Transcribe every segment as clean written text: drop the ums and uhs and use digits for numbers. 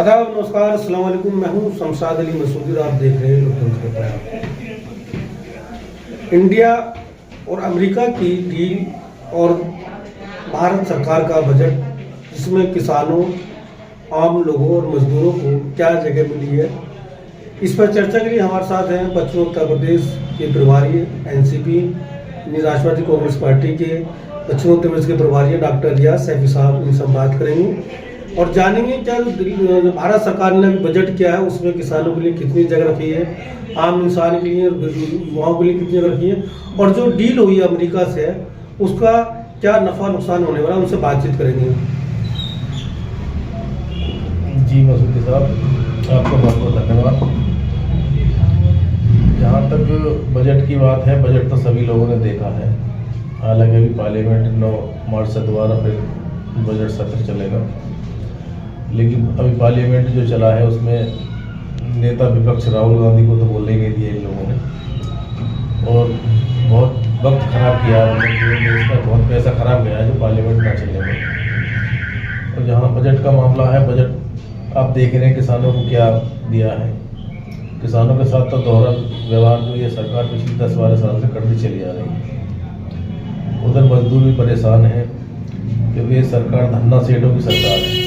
आदाब, नमस्कार, अस्सलाम वालेकुम। मैं हूं शमशाद अली मसूदी और आप देख रहे हैं लोकतंत्र का प्रयास। इंडिया और अमेरिका की डील और भारत सरकार का बजट, जिसमें किसानों, आम लोगों और मजदूरों को क्या जगह मिली है, इस पर चर्चा के लिए हमारे साथ हैं पश्चिम उत्तर प्रदेश के प्रभारी एनसीपी राष्ट्रवादी कांग्रेस पार्टी के पश्चिम उत्तर प्रदेश के प्रभारी डॉक्टर रियाज सैफी साहब। इनसे हम बात करेंगे और जानेंगे क्या जो भारत सरकार ने बजट किया है उसमें किसानों के लिए कितनी जगह रखी है, आम इंसान के लिए, युवाओं के लिए कितनी जगह रखी है, और जो डील हुई है अमेरिका से उसका क्या नफा नुकसान होने वाला, उनसे बातचीत करेंगे। जी मसूदी साहब, आपको बहुत बहुत धन्यवाद। जहाँ तक बजट की बात है, बजट तो सभी लोगों ने देखा है। हालांकि अभी पार्लियामेंट 9 मार्च से दोबारा फिर बजट सत्र चलेगा, लेकिन अभी पार्लियामेंट जो चला है उसमें नेता विपक्ष राहुल गांधी को तो बोलने ही नहीं दिया इन लोगों ने, और बहुत वक्त खराब किया देश का, बहुत पैसा खराब गया है जो पार्लियामेंट ना चलने में। और जहाँ बजट का मामला है, बजट आप देख रहे हैं किसानों को क्या दिया है। किसानों के साथ तो दोहरा व्यवहार जो ये सरकार पिछले 10-12 साल से करती चली आ रही है। उधर मजदूर भी परेशान हैं क्योंकि ये सरकार धन्ना सेठों की सरकार है।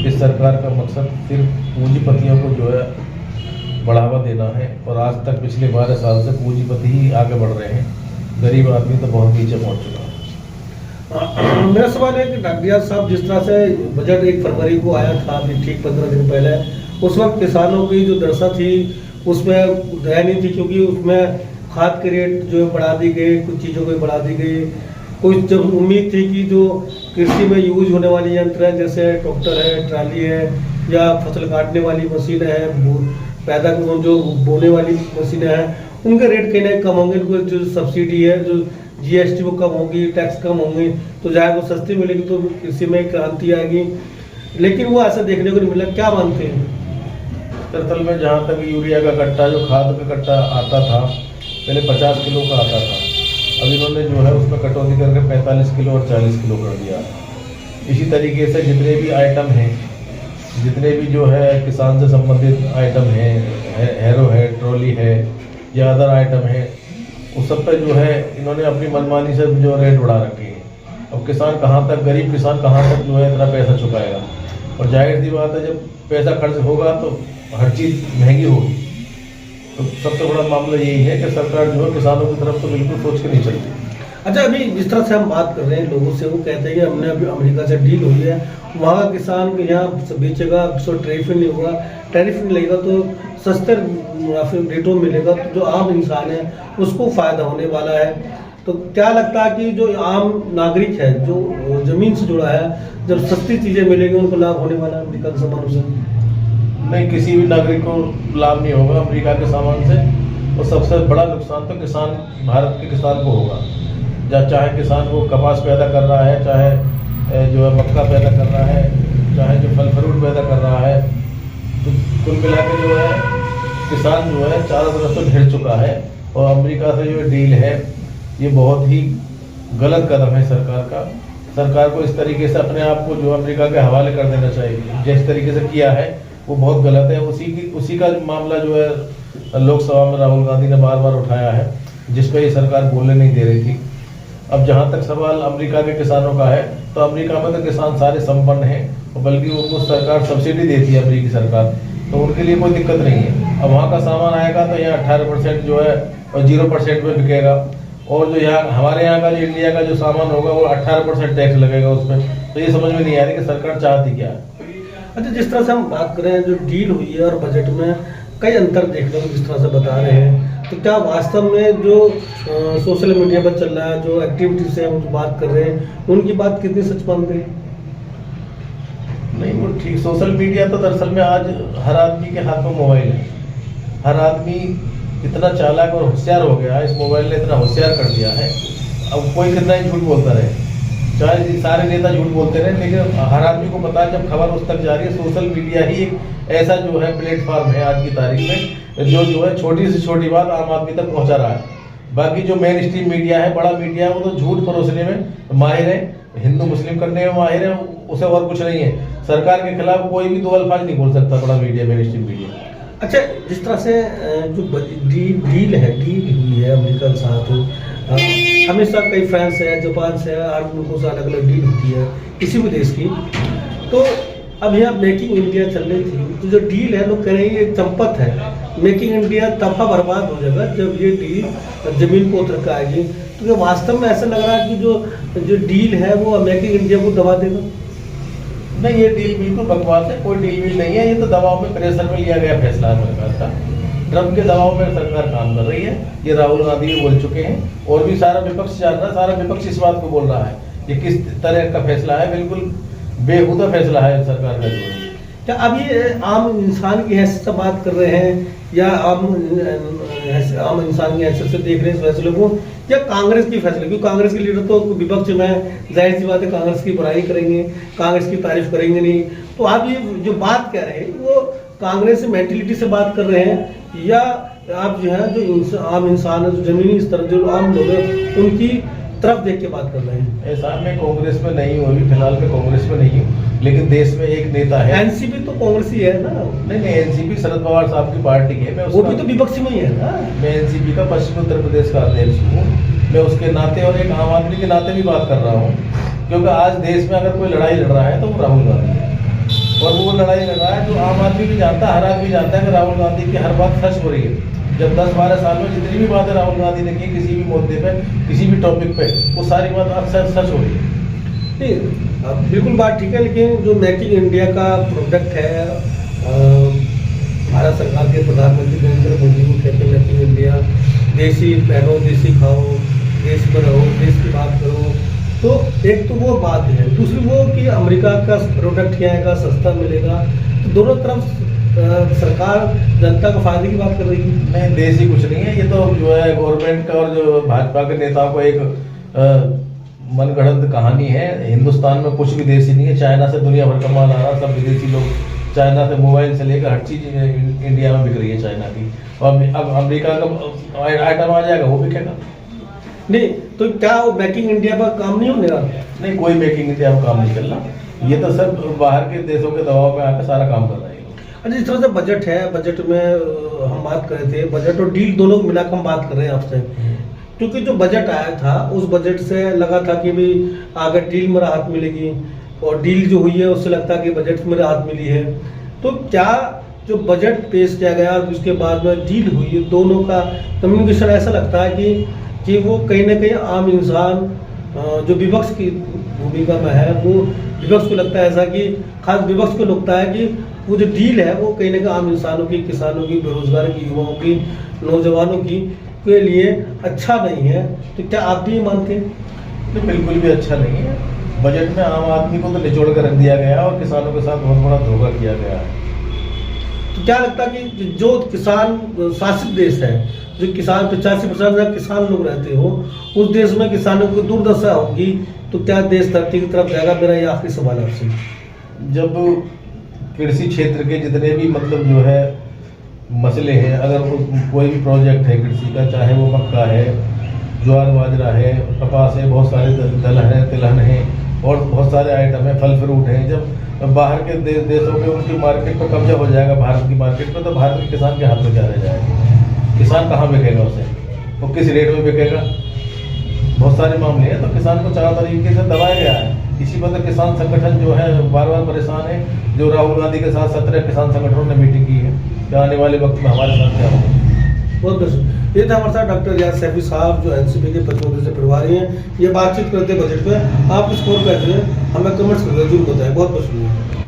इस सरकार का मकसद सिर्फ पूंजीपतियों को जो है बढ़ावा देना है, और आज तक पिछले 12 साल से पूंजीपति ही आगे बढ़ रहे हैं, गरीब आदमी तो बहुत नीचे पहुंच चुका है। मेरा सवाल है कि डॉक्टर रियाज साहब, जिस तरह से बजट 1 फरवरी को आया था, अभी ठीक 15 दिन पहले, उस वक्त किसानों की जो दशा थी उसमें दया नहीं थी, क्योंकि उसमें खाद के रेट जो है बढ़ा दी गई, कुछ चीज़ों को बढ़ा दी गई। कुछ जब उम्मीद थी कि जो कृषि में यूज होने वाली यंत्र है, जैसे ट्रैक्टर है, ट्राली है, या फसल काटने वाली मशीनें हैं, पैदा जो बोने वाली मशीनें हैं, उनके रेट कहीं ना कम होंगे। उनको जो सब्सिडी है, जो जीएसटी वो कम होगी, टैक्स कम होंगे, तो चाहे वो सस्ती मिलेगी तो कृषि में क्रांति आएगी। लेकिन वो ऐसा देखने को नहीं मिला। क्या मानते हैं? दरअसल में जहाँ तक यूरिया का कट्टा, जो खाद का कट्टा आता था, पहले 50 किलो का आता था, अब इन्होंने जो है उसमें कटौती करके 45 किलो और 40 किलो कर दिया। इसी तरीके से जितने भी आइटम हैं, जितने भी जो है किसान से संबंधित आइटम हैं, हैरो है, ट्रॉली है या अदर आइटम है, उस सब पे जो है इन्होंने अपनी मनमानी से जो रेट बढ़ा रखे हैं। अब किसान कहाँ तक, गरीब किसान कहाँ तक जो है इतना पैसा चुकाएगा। और जाहिर सी बात है, जब पैसा खर्च होगा तो हर चीज़ महंगी होगी। तो सबसे बड़ा मामला यही है कि सरकार जो है किसानों की तरफ तो बिल्कुल सोच के नहीं चलती। अच्छा, अभी जिस तरह से हम बात कर रहे हैं लोगों से, वो कहते हैं कि हमने अभी अमेरिका से डील हुई है, वहाँ का किसान के यहाँ बेचेगा, उसको टैरिफ नहीं होगा, टैरिफ नहीं लगेगा तो सस्ते रेटों में मिलेगा, तो जो आम इंसान है उसको फ़ायदा होने वाला है। तो क्या लगता है कि जो आम नागरिक है, जो ज़मीन से जुड़ा है, जब सस्ती चीज़ें मिलेंगी उनको लाभ होने वाला है अमेरिका के सामानों से? नहीं, किसी भी नागरिक को लाभ नहीं होगा अमेरिका के सामान से। और सबसे बड़ा नुकसान तो किसान, भारत के किसान को होगा। चाहे किसान वो कपास पैदा कर रहा है, चाहे जो है मक्का पैदा कर रहा है, चाहे जो फल फ्रूट पैदा कर रहा है, तो कुल मिला के जो है किसान जो है चारों तरफ से भिड़ चुका है। और अमेरिका से जो डील है ये बहुत ही गलत कदम है सरकार का। सरकार को इस तरीके से अपने आप को जो अमेरिका के हवाले कर देना चाहिए, जिस तरीके से किया है वो बहुत गलत है। उसी का मामला जो है लोकसभा में राहुल गांधी ने बार बार उठाया है, जिस पर ये सरकार बोलने नहीं दे रही थी। अब जहाँ तक सवाल अमेरिका के किसानों का है, तो अमेरिका में तो किसान सारे संपन्न हैं, और बल्कि उनको सरकार सब्सिडी देती है अमेरिकी सरकार, तो उनके लिए कोई दिक्कत नहीं है। अब वहाँ का सामान आएगा तो यहाँ 18% जो है और 0% में बिकेगा, और जो यहाँ हमारे यहाँ का जो इंडिया का जो सामान होगा वो 18% टैक्स लगेगा उसमें। तो ये समझ में नहीं आ रही कि सरकार चाहती क्या है। अच्छा, जिस तरह से हम बात करें, जो डील हुई है और बजट में कई अंतर देखने को जिस तरह से बता रहे हैं, तो क्या वास्तव में जो सोशल मीडिया पर चल रहा है, जो एक्टिविटीज है, हम जो बात कर रहे हैं, उनकी बात कितनी सच मान गई? नहीं, वो ठीक। सोशल मीडिया तो दरअसल में आज हर आदमी के हाथ में मोबाइल है। हर आदमी इतना चालाक और होशियार हो गया है, इस मोबाइल ने इतना होशियार कर दिया है। अब कोई कितना ही झूठ बोलता रहे, चाहे सारे नेता झूठ बोलते रहे, लेकिन हर आदमी को पता है जब खबर उस तक जा रही है। सोशल मीडिया ही एक ऐसा जो है प्लेटफॉर्म है आज की तारीख में, जो है छोटी से छोटी बात आम आदमी तक पहुंचा रहा है। बाकी जो मेन स्ट्रीम मीडिया है, बड़ा मीडिया है, वो तो झूठ परोसने में माहिर है, हिंदू मुस्लिम करने में माहिर है, उसे और कुछ नहीं है। सरकार के खिलाफ कोई भी दो अल्फाज नहीं बोल सकता बड़ा मीडिया, मेन स्ट्रीम मीडिया। अच्छा, जिस तरह से जो डील हुई है अमेरिका के साथ, हमेशा कई फ्रांस है, जापान से, आठ मुल्कों से अलग अलग डील होती है किसी भी देश की। तो अब यहाँ मेकिंग इंडिया चल रही थी, तो जो डील है लोग कह रहे हैं ये चंपत है, मेकिंग इंडिया तफा बर्बाद हो जाएगा जब ये डील जमीन को उतर कर आएगी। तो क्या वास्तव में ऐसा लग रहा है कि जो डील है वो मेकिंग इंडिया को दबा देगा? नहीं, ये डील बिल्कुल बकवास है, कोई डील वील नहीं है। ये तो दबाव में, प्रेशर में लिया गया फैसला है सरकार का। ट्रम्प के दबाव में सरकार काम कर रही है। ये राहुल गांधी भी बोल चुके हैं और भी सारा विपक्ष जान रहा है, सारा विपक्ष इस बात को बोल रहा है ये किस तरह का फैसला है, बिल्कुल बेहुदा फैसला है सरकार का। जो क्या अब ये आम इंसान की हैसियत से बात कर रहे हैं या आम इंसान की हैसियत से देख रहे हैं इस फैसले को, या कांग्रेस की फैसले? क्योंकि कांग्रेस के लीडर तो विपक्ष में, जाहिर सी बात है कांग्रेस की बुराई करेंगे, कांग्रेस की तारीफ करेंगे नहीं। तो आप ये जो बात कह रहे हैं वो कांग्रेस मेंटेलिटी से बात कर रहे हैं, या आप जो है जो आम इंसान है, जो जमीनी स्तर जो आम लोग हैं उनकी तरफ देख के बात कर रहे हैं? ऐसा मैं कांग्रेस में नहीं हूँ, अभी फिलहाल मैं कांग्रेस में नहीं हूँ, लेकिन देश में एक नेता है। एनसीपी तो कांग्रेस ही है ना? नहीं, एनसीपी शरद पवार साहब की पार्टी है। मैं वो भी तो विपक्ष में ही है ना? मैं एनसीपी का पश्चिमी उत्तर प्रदेश का अध्यक्ष हूँ। मैं उसके नाते और एक आम आदमी के नाते भी बात कर रहा हूँ, क्योंकि आज देश में अगर कोई लड़ाई लड़ रहा है तो वो राहुल गांधी है। और वो लड़ाई लड़ रहा है जो आम आदमी भी जानता है, हर आदमी जानता है कि राहुल गांधी की हर बात सच हो रही है। जब 10-12 साल में जितनी भी बातें राहुल गांधी ने की किसी भी मुद्दे पे, किसी भी टॉपिक पे, वो सारी बात अक्सर सच हो रही है। नहीं, बिल्कुल बात ठीक है, लेकिन जो मेकिंग इंडिया का प्रोडक्ट है, भारत सरकार के प्रधानमंत्री नरेंद्र मोदी को कहते हैं मेकिंग इंडिया, देसी पहनो, देसी खाओ, देश में रहो, देश की बात करो। तो एक तो वो बात है, दूसरी वो कि अमेरिका का प्रोडक्ट क्या आएगा, सस्ता मिलेगा। तो दोनों तरफ सरकार जनता को फायदे की बात कर रही है। नहीं, देसी कुछ नहीं है, ये तो जो है गवर्नमेंट का और जो भाजपा के नेताओं को एक मनगढ़ंत कहानी है। हिंदुस्तान में कुछ भी देसी नहीं है। चाइना से दुनिया भर का माल आ रहा, सब विदेशी लोग, चाइना से मोबाइल से लेकर हर चीज़ इंडिया में बिक रही है चाइना की। और अब अमेरिका का आइटम आ जाएगा, वो बिकेगा। नहीं तो क्या वो मेकिंग इंडिया पर काम नहीं होने रहा? नहीं, कोई मेकिंग इंडिया पर काम नहीं चल रहा। ये तो सब बाहर के देशों के दबाव में आकर सारा काम कर रहे हैं। अच्छा, जिस तरह से बजट है, बजट में हम बात कर रहे थे, बजट और डील दोनों को मिलाकर हम बात कर रहे हैं आपसे, क्योंकि जो बजट आया था उस बजट से लगा था कि भाई अगर डील में राहत मिलेगी, और डील जो हुई है उससे लगता है कि बजट में राहत मिली है। तो क्या जो बजट पेश किया गया और उसके बाद में डील हुई है, दोनों का कम्युनिकेशन ऐसा लगता है कि वो कहीं ना कहीं आम इंसान जो विपक्ष की भूमिका में है, वो विपक्ष को लगता है ऐसा कि खास विपक्ष को लगता है कि वो जो डील है वो कहीं ना कहीं आम इंसानों की, किसानों की, बेरोजगार की, युवाओं की, नौजवानों की के लिए अच्छा नहीं है। तो क्या आप भी मानते हैं? नहीं, बिल्कुल भी अच्छा नहीं है। बजट में आम आदमी को तो निचोड़ कर रख दिया गया और किसानों के साथ बहुत बड़ा धोखा किया गया है। तो क्या लगता है कि जो किसान शासित देश है, जो किसान 85% किसान लोग रहते हो, उस देश में किसानों को दुर्दशा होगी, तो क्या देश तरक्की की तरफ जाएगा? मेरा ये आखिरी सवाल आपसे। जब कृषि क्षेत्र के जितने भी मतलब जो है मसले हैं, अगर कोई भी प्रोजेक्ट है कृषि का, चाहे वो मक्का है, ज्वार बाजरा है, कपास है, बहुत सारे दलहन है, तिलहन है और बहुत सारे आइटम है, फल फ्रूट है, जब बाहर के देशों में उनकी मार्केट पर कब्जा हो जाएगा, भारत की मार्केट पर, तो भारत के किसान के हाथ में क्या रह जाएगा? किसान कहाँ बिकेगा उसे? वो किस रेट में बिकेगा? बहुत सारे मामले हैं। तो किसान को चारों तरीके से दबाया गया है। इसी पर तो किसान संगठन जो है बार बार परेशान है। जो राहुल गांधी के साथ 17 किसान संगठनों ने मीटिंग की है कि आने वाले वक्त में हमारे साथ क्या होगा। बहुत बहुत ये था हमारे साथ डॉक्टर रियाज सैफी साहब, जो एनसीपी के पश्चिम उत्तर से प्रभारी हैं। ये बातचीत करते बजट पे, आप स्कोर कहते हैं, हमें कमेंट्स करके जरूर बताएं। बहुत बहुत शुक्रिया।